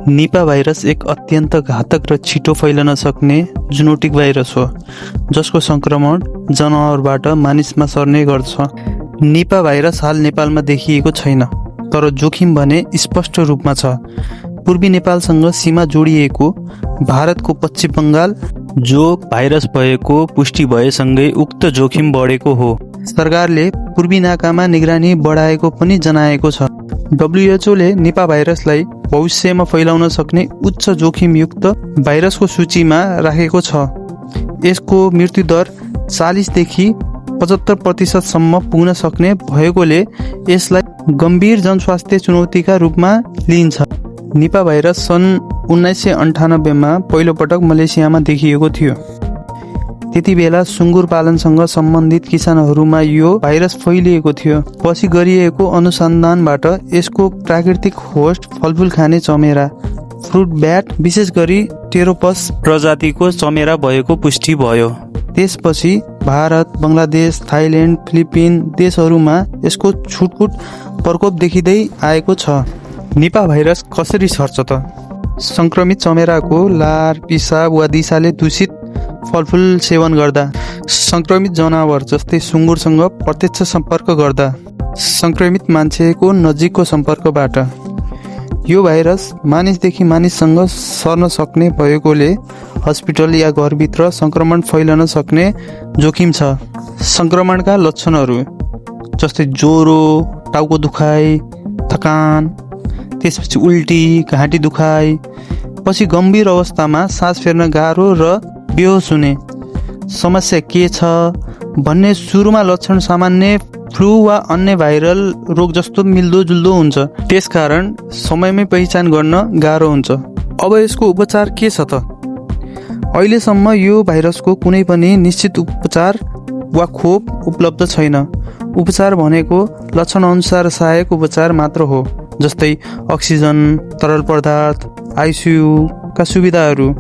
Nipah virus एक अत्यन्त घातक र छिटो फैलन सक्ने जुनोटिक भाइरस हो जसको संक्रमण जनावरबाट मानिसमा सर्ने गर्छ। निपा भाइरस हाल नेपालमा देखिएको छैन, तर जोखिम भने स्पष्ट रूपमा छ। पूर्वी नेपालसँग सीमा जोडिएको भारतको पश्चिम बङ्गाल जो भाइरस भएको पुष्टि भएसँगै उक्त जोखिम बढेको हो। सरकारले पूर्वी नाकामा निगरानी बढाएको पनि जनाएको छ। WHO ले निपा भाइरसलाई भविष्यमा फैलाउन सक्ने उच्च जोखिमयुक्त भाइरसको सूचीमा राखेको छ। यसको मृत्युदर 40 देखि 75% सम्म पुग्न सक्ने भएकोले यसलाई गम्भीर जनस्वास्थ्य चुनौतीका रूपमा लिइन्छ। निपा भाइरस सन् 1998 मा पहिलोपटक मलेसियामा देखिएको थियो। त्यति बेला सुँगुर पालनसँग सम्बन्धित किसानहरूमा यो भाइरस फैलिएको थियो। पछि गरिएको अनुसन्धानबाट यसको प्राकृतिक होस्ट फलफुल खाने चमेरा फ्रुट ब्याट, विशेष गरी टेरोपस प्रजातिको चमेरा भएको पुष्टि भयो। त्यसपछि भारत, बङ्गलादेश, थाइल्यान्ड, फिलिपिन देशहरूमा यसको छुटपुट प्रकोप देखिँदै आएको छ। निपा भाइरस कसरी सर्छ त? संक्रमित चमेराको लार, पिसाब वा दिसाले दूषित फलफुल सेवन गर्दा, संक्रमित जनावर जस्तै सुँगुरसँग प्रत्यक्ष सम्पर्क गर्दा, संक्रमित मान्छेको नजिकको सम्पर्कबाट। यो भाइरस मानिसदेखि मानिससँग सर्न सक्ने भएकोले हस्पिटल या घरभित्र संक्रमण फैलन सक्ने जोखिम छ। संक्रमणका लक्षणहरू जस्तै ज्वरो, टाउको दुखाइ, थकान, त्यसपछि उल्टी, घाँटी दुखाइ, पछि गम्भीर अवस्थामा सास फेर्न गाह्रो र बेहोस हुने। समस्या के छ भन्ने सुरुमा लक्षण सामान्य फ्लू वा अन्य भाइरल रोग जस्तो मिल्दोजुल्दो हुन्छ। त्यसकारण समयमै पहिचान गर्न गाह्रो हुन्छ। अब यसको उपचार के छ त? अहिलेसम्म यो भाइरसको कुनै पनि निश्चित उपचार वा खोप उपलब्ध छैन। उपचार भनेको लक्षण अनुसार सहायक उपचार मात्र हो, जस्तै अक्सिजन, तरल पदार्थ, आइसियु का सुविधाहरू।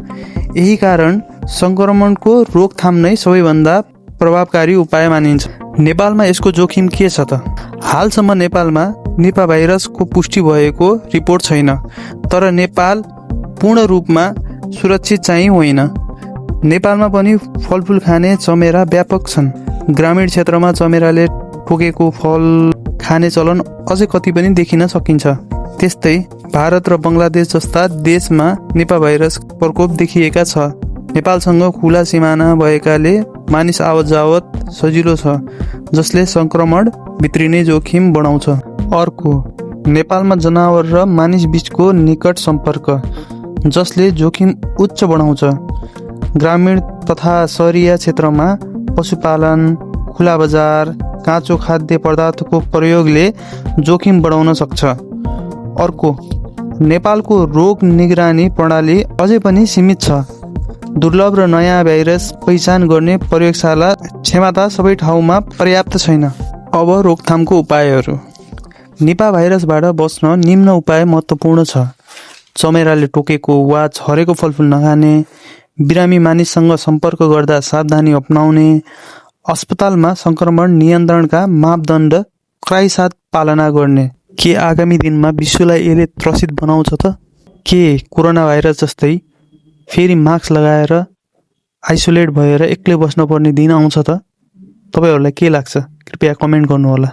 यही कारण संक्रमणको रोकथाम नै सबैभन्दा प्रभावकारी उपाय मानिन्छ। नेपालमा यसको जोखिम के छ त? हालसम्म नेपालमा निपा भाइरसको पुष्टि भएको रिपोर्ट छैन, तर नेपाल पूर्ण रूपमा सुरक्षित चाहिँ होइन। नेपालमा पनि फलफुल खाने चमेरा व्यापक छन्। ग्रामीण क्षेत्रमा चमेराले टोकेको फल खाने चलन अझै कति पनि देखिन सकिन्छ। त्यस्तै भारत र बङ्गलादेश जस्ता देशमा निपा भाइरस प्रकोप देखिएका छ। नेपालसँग खुला सिमाना भएकाले मानिस आवत जावत सजिलो छ, जसले संक्रमण भित्रिने जोखिम बढाउँछ। अर्को, नेपालमा जनावर र मानिस बीचको निकट सम्पर्क, जसले जोखिम उच्च बढाउँछ। ग्रामीण तथा सहरीय क्षेत्रमा पशुपालन, खुला बजार, काँचो खाद्य पदार्थको प्रयोगले जोखिम बढाउन सक्छ। अर्को, नेपालको रोग निगरानी प्रणाली अझै पनि सीमित छ। दुर्लभ र नयाँ भाइरस पहिचान गर्ने प्रयोगशाला क्षमता सबै ठाउँमा पर्याप्त छैन। अब रोकथामको उपायहरू। निपा भाइरसबाट बच्न निम्न उपाय महत्त्वपूर्ण छ। चमेराले टोकेको वा झरेको फलफुल नखाने, बिरामी मानिससँग सम्पर्क गर्दा सावधानी अपनाउने, अस्पतालमा संक्रमण नियन्त्रणका मापदण्ड कडाइसाथ पालना गर्ने। के आगामी दिनमा विश्वलाई यसले त्रसित बनाउँछ त? के कोरोना भाइरस जस्तै फेरि मास्क लगाएर आइसोलेट भएर एक्लै बस्नुपर्ने दिन आउँछ त? तपाईहरुलाई के लाग्छ? कृपया कमेन्ट गर्नुहोला।